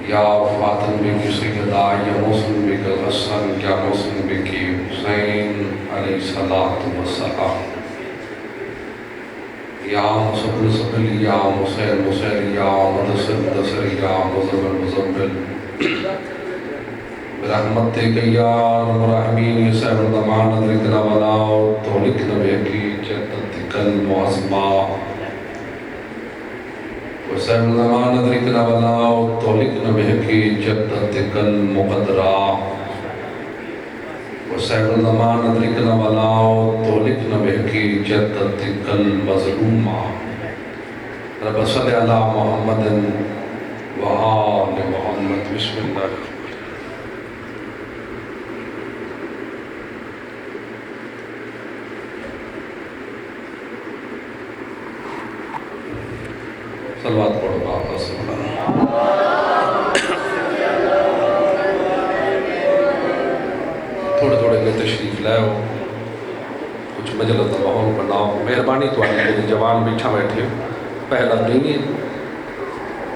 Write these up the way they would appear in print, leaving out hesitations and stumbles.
یا فاطم بکی سیدہ یا مسلم بکی الحسن یا مسلم بکی حسین علیہ السلام یا مصبر صبر یا مسیل مسیل یا مدثر مدثر یا مزمل مزمل برحمتک یا رحمین یا صاحب الزمان ادرکنا ولاؤ تولکنا بحقی جدتک المعظمہ وصحب الزمان ادرکنا ولاؤ تولکنا بحقی جدتک المقدرہ وصحب الزمان ادرکنا ولاؤ تولکنا بحقی جدتک المظلومہ رب صلی اللہ محمد و آل محمد بسم اللہ صلوات پڑھو باقا صلی اللہ تھوڑے تھوڑے میں تشریف لائے ہو کچھ مجلس کا ماحول بناؤ مہربانی تو آئی میرے جوان بچھا بیٹھے پہلا نہیں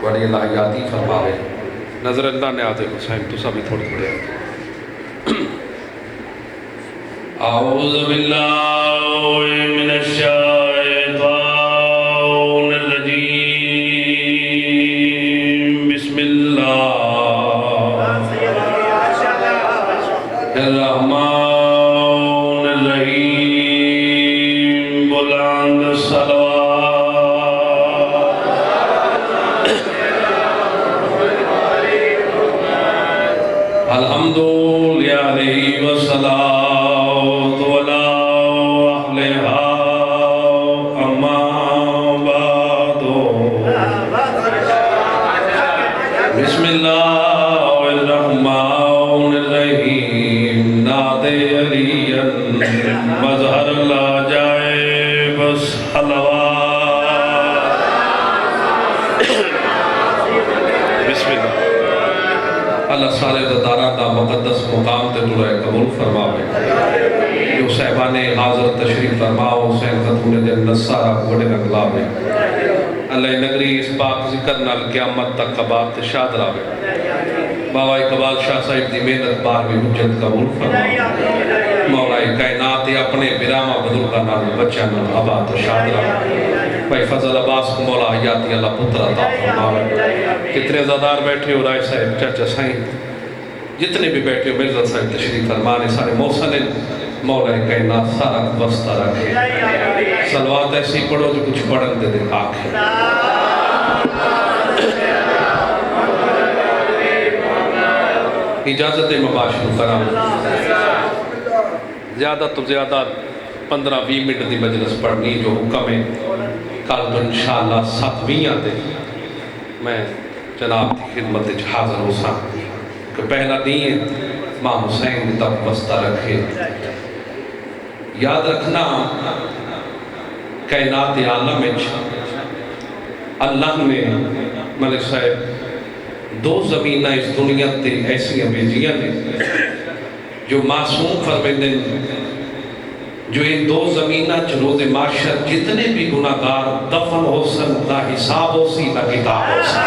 بڑی الہیاتی فرما رہے نظر اللہ نے آتے حسین تو سبھی تھوڑے تھوڑے آتے اعوذ باللہ من الشیطان الرجیم بسم اللہ الرحمن الرحیم بلند صلوات الحمد للہ والصلاة ولا أهلها أما بعد بسم الله الرحمن الرحيم نادے علیاً مظہر لا جائے بس حلوات بسم اللہ اللہ سارے داران دا مقدس مقام تے دورہ قبول فرماوے جو صحبان حاضر تشریف فرماؤ حسین خاتون جنت سارا بڑے نگلاوے اللہ نگری اس پاک ذکر نال قیامت تک کباب تشاد راوے بابا اقبال شاہ صاحب دی محنت بار بھی حجت قبول فرماؤ مولا کائنات اپنے برامہ بزرگا نال بچہ نال آباد تشاد راوے بھائی فضل عباس کو مولا حیاتی اللہ پتر عطا فرماوے کتنے زادار بیٹھے ہو رائے صاحب چاچا سائیں جتنے بھی بیٹھے ہو مرزا صاحب تشریف فرمانے سارے محسن مولا کائنات سارا وسطہ رکھے صلوات ایسی پڑھو جو کچھ پڑھن دے دے آکھے اجازت مباشر کرام زیادہ تو زیادہ 15-20 منٹ دی مجلس پڑھنی جو حکم ہے کل تو انشاءاللہ 7ویں آتے میں جناب کی خدمت حاضر ہو سا کہ پہلا نہیں ہے ماں حسین کی تب وسطہ رکھے یاد رکھنا کائنات عالم اللہ نے ملک صاحب 2 زمینہ اس دنیا تے ایسی بھیجیاں نے جو معصوم فرمیندے جو ان 2 زمینہ روز معاشر جتنے بھی گناہگار دفن ہو سن نہ حساب ہو سی نہ کتاب ہو سی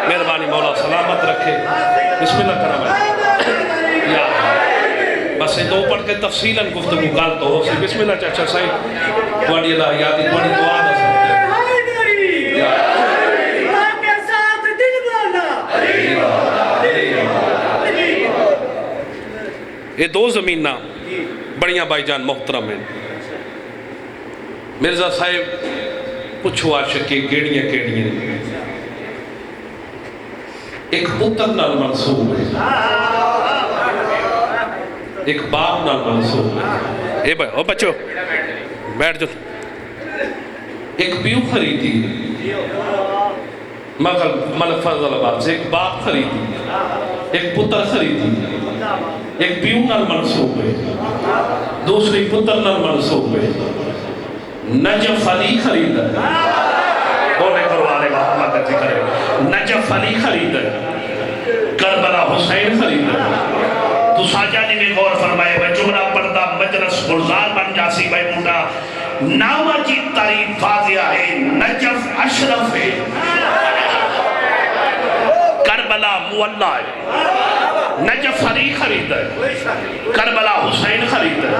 مہربانی مولا سلامت رکھے بسم اللہ کرام یا بس یہ 2 پڑھ کے تفصیلاً گفتگو کال تو ہو سی بسم اللہ چاچا صحیح بڑی اللہ یادی بڑی دعا دا سکتے یہ 2 زمینہ بڑیاں بھائی جان محترم ہیں مرزا صاحب پچھو عاشقی کیڑیاں کیڑیاں ایک پتر نال منصوب ہے ایک باپ نال منصوب ہے اے بھائی او بچو بیٹھ جو ایک بیو خریدی ملک فضل آباد سے ایک باپ خریدی ایک پتر خریدی ایک بیو نال منصوب ہے دوسری پتر نال منصوب ہے نجف علی خرید ہے بولے قرآن محمد کا ذکر ہے نجف علی خرید ہے کربلا حسین خرید ہے تو ساجانی میں غور فرمائے وہ جملہ پردہ مجلس گلزار بن جاسی بھائی موٹا نامہ کی تعریف واضح ہے نجف اشرف ہے کربلا مولا ہے، نجف علی خرید ہے، کربلا حسین خرید ہے،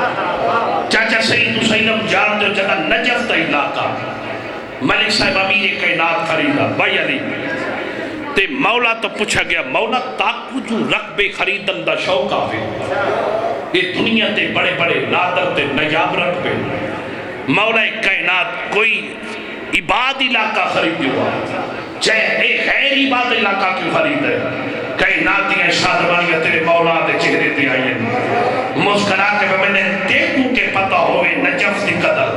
چاچا سید حسین اب جان جو جگہ نجف تا علاقہ ملک صاحب امیر کائنات خریدا بھائی علی تے مولا تو پوچھا گیا مولا تاکو جو رقبے خریدن دا شوق آوے یہ دنیا تے بڑے بڑے نادر تے نجاب رقبے مولا کائنات کوئی عباد علاقہ خرید ہوا چاہے ایک غیر عباد علاقہ کیوں خرید ہے کائنات دیا شادمانیہ تیرے مولا دے چہرے دے آئیے مسکرا کے میں نے دیکھوں کے پتہ ہوئے نجف دی قدر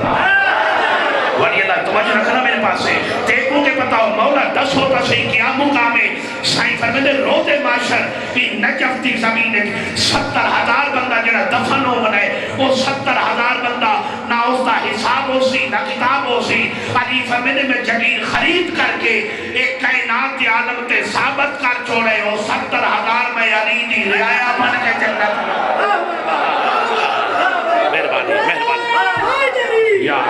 ولی اللہ توجہ رکھنا میرے پاس سے دیکھوں کے پتہ ہو مولا دس ہوتا صحیح کیا مقام ہے سائن فرمیدے روز معاشر کی نجف دی زمین ہے 70,000 بندہ جنہ دفن ہو بنے وہ 70,000 بندہ نہ اس کا حساب ہو سی نہ کتاب ہو سی علی فرمیدے میں جگیر خرید کر کے ایک کائنات دی عالم تے ثابت کر چھوڑے وہ 70,000 میں علی دی رعایا بن کے جنت مہربانی مہربانی یا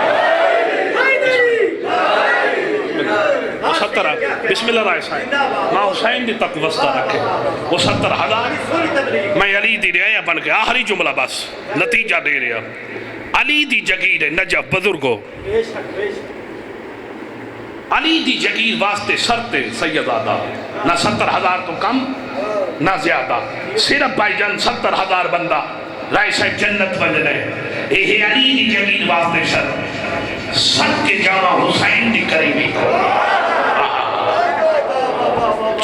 بسم اللہ رائے صاحب ماں حسین دی تک وسطہ رکھے وہ 70,000 میں علی دی رعایا بن کے آخری جملہ بس نتیجہ دے رہا علی دی جگیر نجف بزرگو علی دی جگیر واسطے شرط سیدادہ نہ 70,000 تو کم نہ زیادہ صرف بھائی جان 70,000 بندہ رائے صاحب جنت بجنے یہ علی دی جگیر واسطے شرط سب کے جامع حسین دی قریبی کو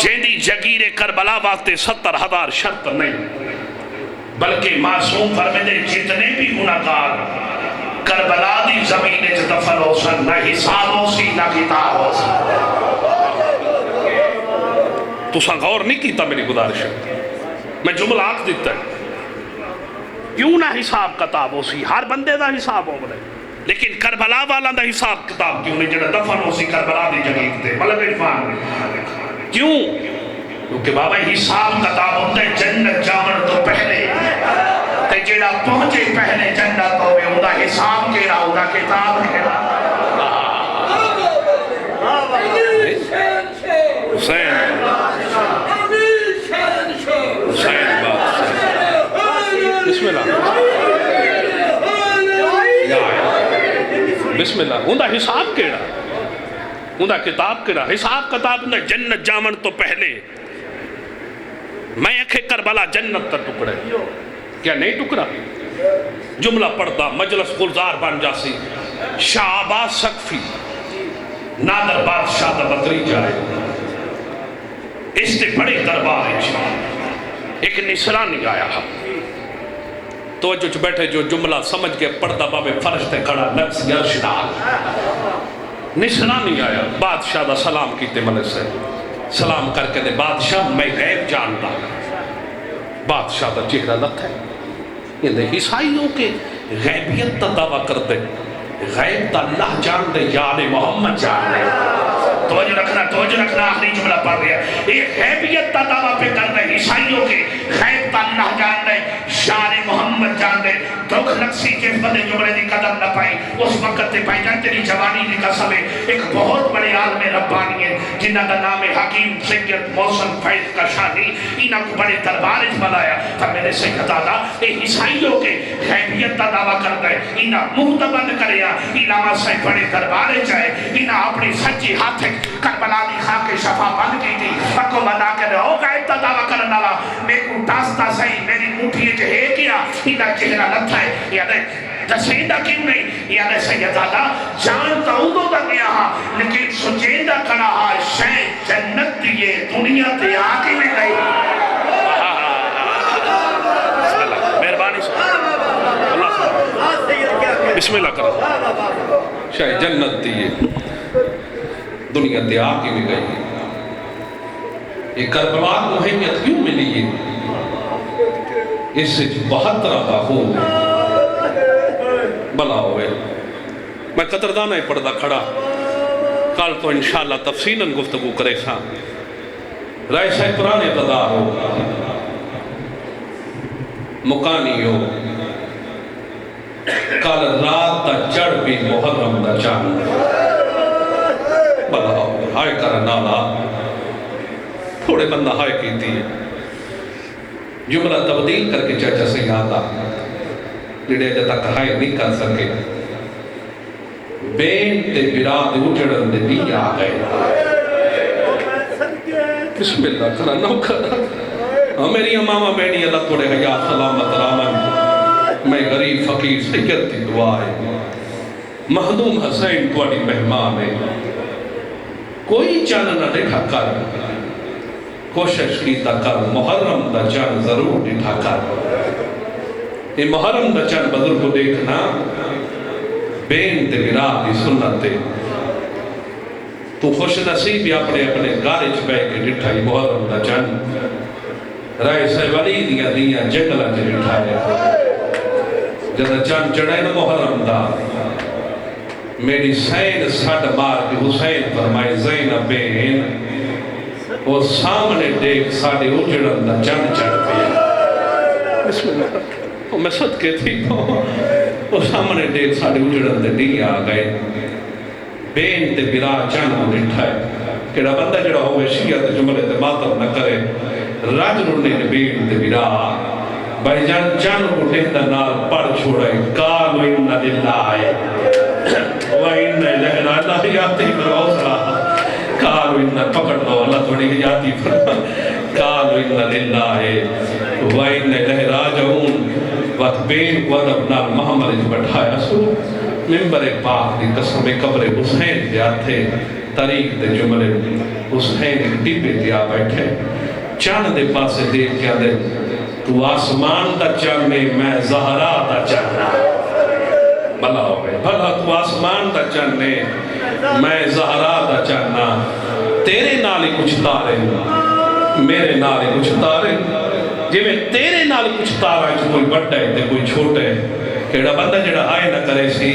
جیدی جگیر کربلا واسطے 70,000 شرط نہیں بلکہ معصوم فرمیدے جتنے بھی گناہگار کربلا دی زمین دفن ہو سن نہ حساب ہو سی نہ کتاب ہو سی تو سا غور نہیں کیتا میری گزارش میں جملہ آکھ دیتا ہے کیوں نہ حساب کتاب ہو سی ہر بندے دا حساب ہو بلے لیکن کربلا والا دا حساب کتاب کیوں نہیں جنہ دفن ہو سی کربلا دی جگیر تے ملک عرفان میں کیوں؟ کیونکہ بابا حساب کتاب ہوتا ہے جنت جامن تو پہلے تے جیڑا پہنچے پہلے جنت ہوئے ہوتا حساب کے رہا ہوتا کتاب کے رہا حسین حسین بسم اللہ بسم اللہ ہوندہ حساب کے رہا ہوندہ کتاب کے رہا حساب کتاب ہوندہ جنت جامن تو پہلے میں اکھے کربلا جنت تا ٹکڑے کیا نہیں ٹکڑا جملہ پڑھتا مجلس گلزار بن جاسی شاہ عباس سقفی نادر بادشاہ دا بدری جائے اس نے بڑے دربار ایک نسرانی آیا توجہ چھ بیٹھے جو جملہ سمجھ کے پڑھتا بابے فرشتے کھڑا نفس یرشدال نسرانی آیا بادشاہ دا سلام کیتے ملے سے سلام کر کے دے بادشاہ میں غیب جانتا بادشاہ دا چہرہ لت ہے یہ دے عیسائیوں کے غیبیت تا دعویٰ کر دے غیب تا اللہ جان دے یاد محمد جان دے توجہ رکھنا آخری جملہ پڑھ رہا ہے ایک غیبیت تا دعویٰ پہ کر دے عیسائیوں کے غیب تا اللہ جان دے شان محمد جان دے دکھ نقصی جس بندے جملے دی قدم نہ پائی اس وقت تے پائی جان تیری جوانی دی قسم ہے ایک بہت بڑے عالم ربانی ہے جنہ کا نام ہے حکیم سید محسن فیض کشانی انہاں کو بڑے دربار اچ بنایا پر میرے سید آدھا اے عیسائیوں کے غیبیت تا دعویٰ کر دے انہاں محتبند کریا علامہ صاحب بڑے دربار چاہے انہاں اپنی سچی ہاتھ کربلا دی خاک شفا بند کی تھی اکو مدا کے ہو غیب تا دعویٰ کرنا لا میں کو داستا صحیح میری موٹھی جو ہے کیا انہاں چہرہ لتھا ہے یادے دسیندہ کیوں نہیں یادے سیدادہ جانتا ہوں تو دا گیا ہاں لیکن سجیندہ کھڑا ہاں شہ جنت دیئے دنیا تے آگے میں گئی مہربانی بسم اللہ کرو شہ جنت دیئے دنیا تے آگے میں گئی یہ کربلا کو حیثیت کیوں ملی ہے اس سے 72 باہوں بلا ہوئے میں قدردانہ ہی پڑھتا کھڑا کل تو انشاءاللہ تفصیلاً گفتگو کرے سا رائے صاحب پرانے قدار ہو مکانی ہو کل رات تا چڑھ بھی محرم دا چاند بلا ہوئے ہائے کرنالا تھوڑے بندہ ہائے کیتی ہے جملہ تبدیل کر کے چاچا سے یاد آ جڑے جا تک ہائے نہیں کر سکے بین تے براد اجڑن دے بھی آ گئے بسم اللہ کرا نو کرا میری امامہ بینی اللہ توڑے حیات سلامت رامن میں غریب فقیر سید کی دعا ہے مخدوم حسین توڑی مہمان ہے کوئی چاند نہ دیکھا کر کوشش کی تا کر محرم دا چاند ضرور دیکھا کر یہ محرم دا چاند بزرگ کو دیکھنا بین تے براد دی سنت تے تو خوش نصیبی اپنے اپنے گارج بے کے ڈٹھائی محرم دا چاند رائے سے ولی دیا دیا جنگلہ جے ڈٹھائے جدہ چاند چڑھائے نا محرم دا میری سین ساڑھ مار کے حسین فرمائے زینب بین وہ سامنے دیکھ ساڑھے اجڑن دا چاند چڑھ پیا بسم اللہ میں صدقے تھی وہ سامنے دیکھ ساڑھے اجڑن دے دی آ گئے بین تے برا چاند کو ڈٹھائے کہڑا بندہ جڑا ہوئے شیعت جملے تے ماتم نہ کرے راج رنے بین تے برا بھائی جان چاند کو ڈٹھتا نال پڑھ چھوڑے کالو انہ للہ وَإِنَّ إِلَيْهِ رَاجِعُونَ فرعون قالوا إِنَّ پکڑ لو اللہ تھوڑی حیاتی فرمان قالوا إِنَّ لِلَّهِ وَإِنَّ إِلَيْهِ رَاجِعُونَ وقت بین کو ادب نال محمد جو بٹھایا سو ممبر پاک دی قسم قبر حسین دیا تھے تاریخ دے جملے حسین ایک ٹیپے دیا بیٹھے چاند دے پاسے دیکھ کیا دے تو آسمان دا چاندے میں زہرا دا چاندہ بھلا ہوئے بھلا تو آسمان دا چاندے میں زہرا دا چاندہ تیرے نالی کچھ تارے میرے نالی کچھ تارے جی میں تیرے نالی کچھ تارا ہے کوئی بڑھا ہے تے کوئی چھوٹا ہے کہڑا بندہ جڑا آئے نہ کرے سی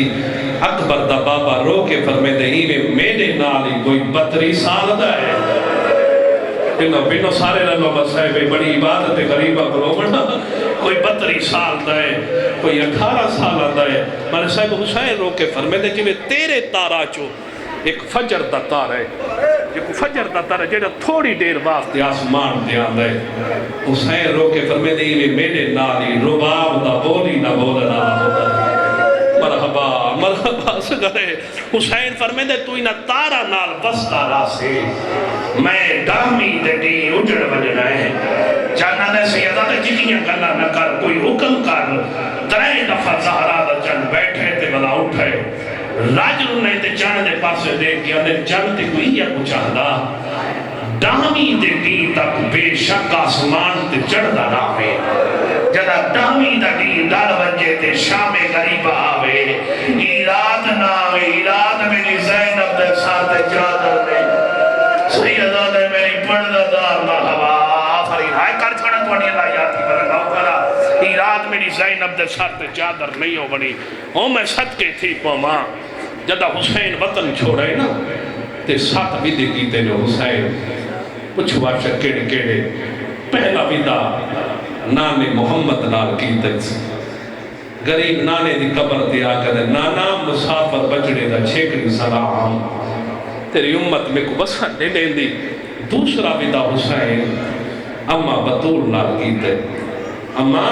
اکبر دا بابا رو کے فرمے دے ہی میں میرے نالی کوئی 32 سال دا ہے بینو سارے رنگوں مسائبے بڑی عبادت غریبہ کرو بڑا کوئی 32 سال دا ہے کوئی 18 سال دا ہے میں صاحب حسین رو کے فرمے دے کہ تیرے تارا چو ایک فجر دا تارا ہے ایک فجر دا تارا جیڑا تھوڑی دیر واسطے آسمان دے آندہ ہے حسین رو کے فرمے دے ہی میرے نالی رباب دا بولی نہ بولنا مرحبا مرحبا سگرے حسین فرمے دے تو انہ تارا نال بستا راسے میں دامی دے دی اجڑ بجنا ہے جانا دے سیدہ دے جتیاں گلا نہ کر کوئی حکم کر درائے دفعہ زہرا دا جن بیٹھے تے بلا اٹھے راجل نے تے جان دے پاسے دے گیا دے جان تے کوئی یا کچھ آدھا دامی دے دی تک بے شک آسمان تے چڑھ دا راوے جدا دامی دا دی دار بنجے تے شام غریبہ آوے ایراد ناوے ایراد میری زینب دے ساتھ جادر دے سیدہ دے میری پردہ دار مرحبا آفرین ہائے کر چھوڑا توڑی اللہ یاتی برگاو کرا ایراد میری زینب دے ساتھ جادر نہیں ہو بنی او میں صدقے تھی پوما جدا حسین وطن چھوڑے نا تے ساتھ بھی کیتے نے حسین کچھ واشا کیڑے کیڑے پہلا ویدہ نانے محمد نال کیتے غریب نانے دی قبر دیا کرے نانا مسافر بچڑے دا چھیکری سلام تیری امت میں کو بسن دے دیں دی دوسرا ویدہ حسین اما بطول نال کیتے اما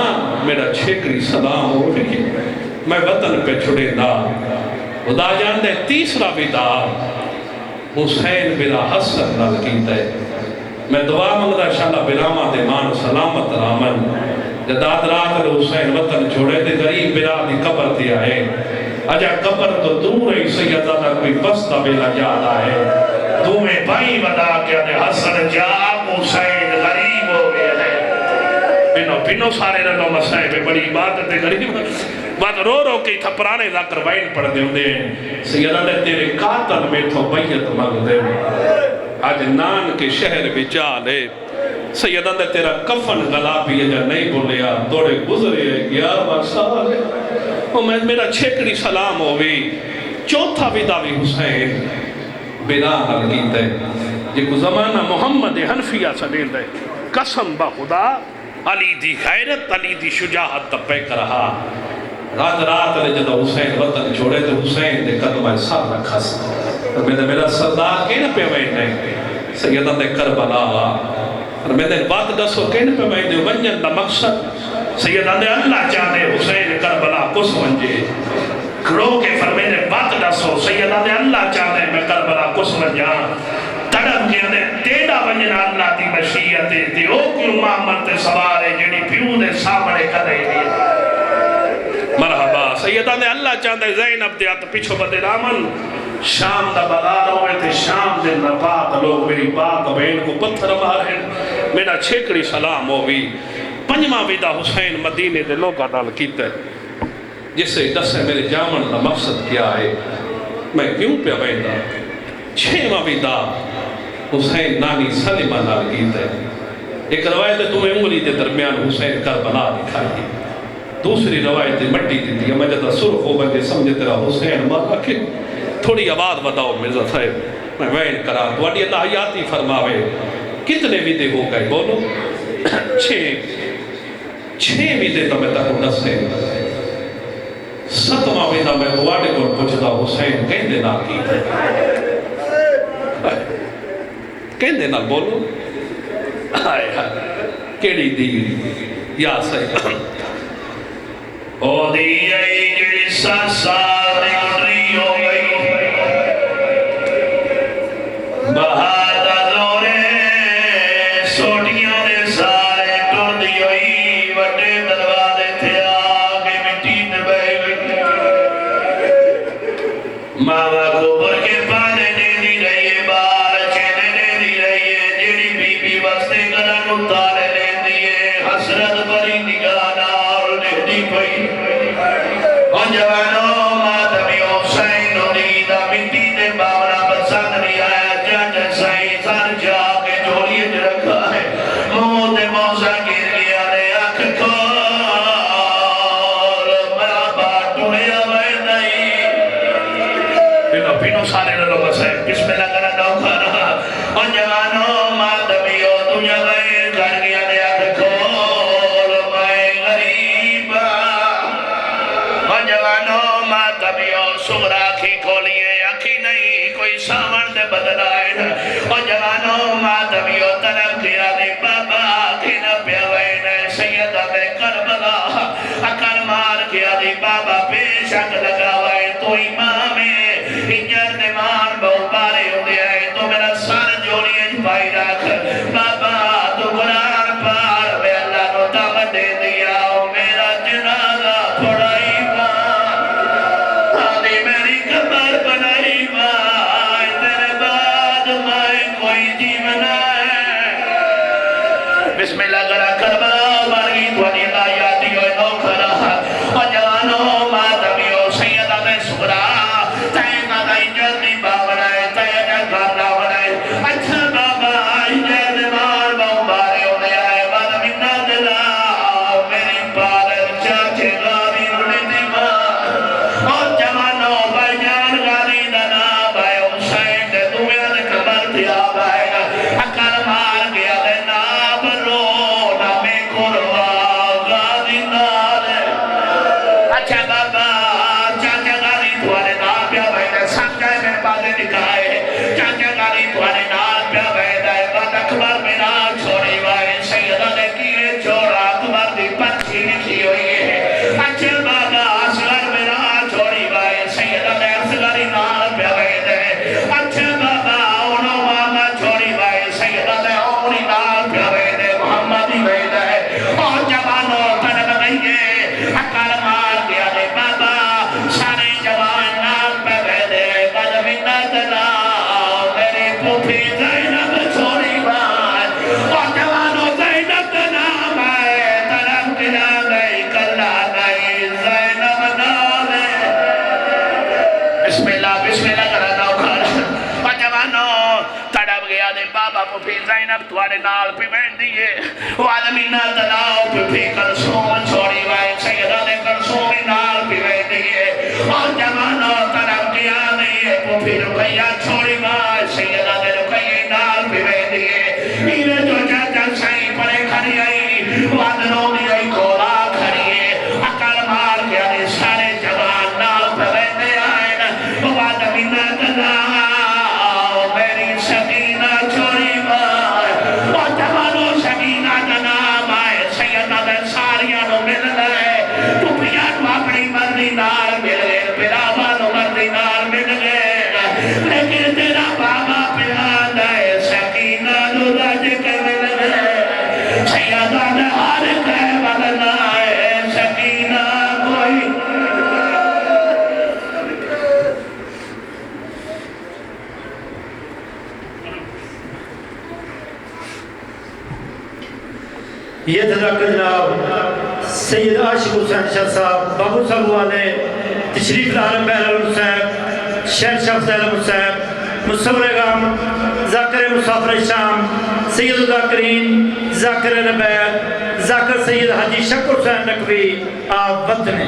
میرا چھیکری سلام ہو رہی میں وطن پہ چھڑے دا خدا جان دے تیسرا ویدہ حسین بلا حسن نال کیتے میں دعا منگتا شاءاللہ براما دے مان سلامت رامن جداد رات حسین وطن چھوڑے دے غریب برا دی قبر دیا ہے اجا قبر تو دور ہے سیدہ دا کوئی بستہ بلا جادا ہے دومیں بھائی بدا کیا دے حسن جا حسین غریب ہو گیا ہے بینو سارے رنو مسائبے بڑی عبادت دے غریب بات رو رو کے تھا پرانے ذاکر وائن پڑھ دے ہوندے سیدہ دے تیرے قاتل میں تو بیت مانگ دے آج نان کے شہر بچا لے سیدہ دے تیرا کفن غلا بھی ہے جا نہیں بولیا توڑے گزرے گیا بسالے اور میں میرا چھیکڑی سلام ہوئی چوتھا ویدہ بھی حسین بنا حل کیتے یہ کو زمانہ محمد حنفیہ سلیل دے قسم با خدا علی دی غیرت علی دی شجاعت تپے کر رہا رات نے جدہ حسین وطن چھوڑے تو حسین دے قدمہ سار رکھا سا میرا سردار کے نا پہ وین نہیں سیدہ دے کربلا اور میں نے بات دسو کہنے پہ میں دے ونجن دا مقصد سیدہ دے اللہ چاہتے حسین کربلا کس ونجے کھڑو کے فرمینے بات دسو سیدہ دے اللہ چاہتے میں کربلا کس ونجا تڑپ کے اندے تیڑا ونجنا اللہ دی مشیعت دی او کیوں محمد تے سوارے جنی پیو دے سامنے کرے دی مرحبا سیدہ دے اللہ چاہتے زینب دے آتا پیچھو بدے رامن شام دا بلار ہوئے تھے شام دے نپاک لوگ میری پاک بہن کو پتھر مارے میرا چھیکڑی سلام ہوگی پنجمہ ویدہ حسین مدینے دے لوگا نال کیتا ہے جس سے دس ہے میرے جامن دا مقصد کیا ہے میں کیوں پہ ویدہ چھیمہ ویدہ حسین نانی سلمہ نال کیتا ہے ایک روایت ہے تمہیں انگلی دے درمیان حسین کربلا دکھائی دوسری روایت مٹی دی تھی میں جدہ سرخ ہو بندے سمجھے تیرا حسین مارا کہ تھوڑی آواز بتاؤ مرزا صاحب میں وین کرا تو اڈی اللہ حیاتی فرماوے کتنے ویدے ہو گئے بولو چھے ویدے تو میں تک دس ہے ستمہ ویدہ میں واڑے کو پوچھتا حسین کہندے نہ کی کہندے نہ بولو کیڑی دی یا صحیح او دی ای جڑی ساسا دی اٹری ہو گئی بہادہ دورے سوٹیاں دے سارے ٹر دی ہوئی وٹے دروازے تھے آگے مٹی تے بہ گئی ماما گوبر کے پانے دے دی رہی ہے بار چینے دے دی رہی ہے جڑی بی بی بستے گرن اتارے لے دیئے حسرت بری نگاہ نال دے دی پئی اور جوانوں ماتمی حسین امیدہ مٹی دے باورا پسند نہیں آیا جنج سائیں سر جا کے جولیت رکھا ہے منہ دے موسیٰ گر گیا نے آنکھ کھول میرا بات ٹوڑے آوائے نہیں پینو سارے لوگ بس ہے بسم اللہ کرا دو کھانا اور جوانوں ماتمی دنیا گئے کر گیا نے آنکھ کھول میں غریبا اور جوانوں ماتمی سغرا کی کھولیے آنکھی نہیں کوئی ساون دے بدلائے اور جوانوں ماتمیو طرف کیا دی بابا کی نہ پیوائے سیدہ میں کربلا اکر مار کیا دی بابا پیشک لگاوائے تو امام ہجر دیوان بہو بارے ہو دیا ہے تو میرا سر جوڑی اج بھائی رکھ بابا تو قرآن پار میں اللہ نو دعوت دے دیا میرا جنازہ پڑھائی میری قبر بنائی ماں تیرے بعد میں کوئی جیونا ہے بسم اللہ کرا کربلا بارگی تھوڑی اللہ یادی ہوئے نو کھرا اور جوانوں ماتمیو سیدہ میں سکرا تینا دائی جلدی باورائے تینا گھرنا ورائے اچھا بابا جلد مار باؤ بارے ہونے آئے بعد منہ دلا میری پالر چاچے غاری رنے دی ماں اور جوانوں بھائی جان غاری دنا بھائی حسین دے دنیا دے کبر دیا بھائی اکر مار گیا دے ناب رو نامی کروا غاری نالے اچھا بابا چاچا غاری تھوڑے نال پیا بھائی دے سمجھائے میں بادے دکھائے چاچا غاری تھوڑے نال پیا بھائی دے بعد اکبر میں نال چھوڑی بھائی سیدہ نے کیے چھوڑا اکبر دی پچھی لکھی ہوئی ہے اچھا بابا اصغر میں نال چھوڑی بھائی سیدہ نے اصغری نال پیا بھائی دے اچھا بابا اونو ماما چھوڑی بھائی سیدہ نے اونی نال پیا بھائی دے محمدی بھائی دے اور جوانوں طرف گئیے اکر مار گیا دے بابا سارے جوان نال پہ بھائی دے بد منت لا میری پوپھی زینب چھوڑی بھائی اور جوانوں زینب نام ہے طرف کلا گئی کلا گئی زینب نام ہے بسم اللہ کرا دو کھانا اور جوانوں تڑپ گیا دے بابا پوپھی زینب تھوڑے نال پہ بین دیئے وعالمین تلاؤ پوپھی کلسوم چھوڑی بھائی سیدہ نے کلسوم نال پہ بین دیئے اور جوانوں تڑپ گیا دے پوپھی رکھیا چھوڑی بھائی سیدہ نے رکھیا نال پہ بین دیئے میرے جو چاچا سائیں پڑے کھڑی آئی وادروں دی آئی کولا کھڑی ہے اکر مار گیا دے سارے جوان نال پہ بین دے آئے وعالمین تلاؤ میری سکینہ چھوڑی یہ تذکر جناب سید عاشق حسین شاہ صاحب بابو صاحب والے تشریف العالم بہلول صاحب شہر شاہ فضل صاحب مصور غم ذاکر مسافر شام سید الذاکرین ذاکر نبی ذاکر سید حاجی شکر حسین نقوی آپ وطن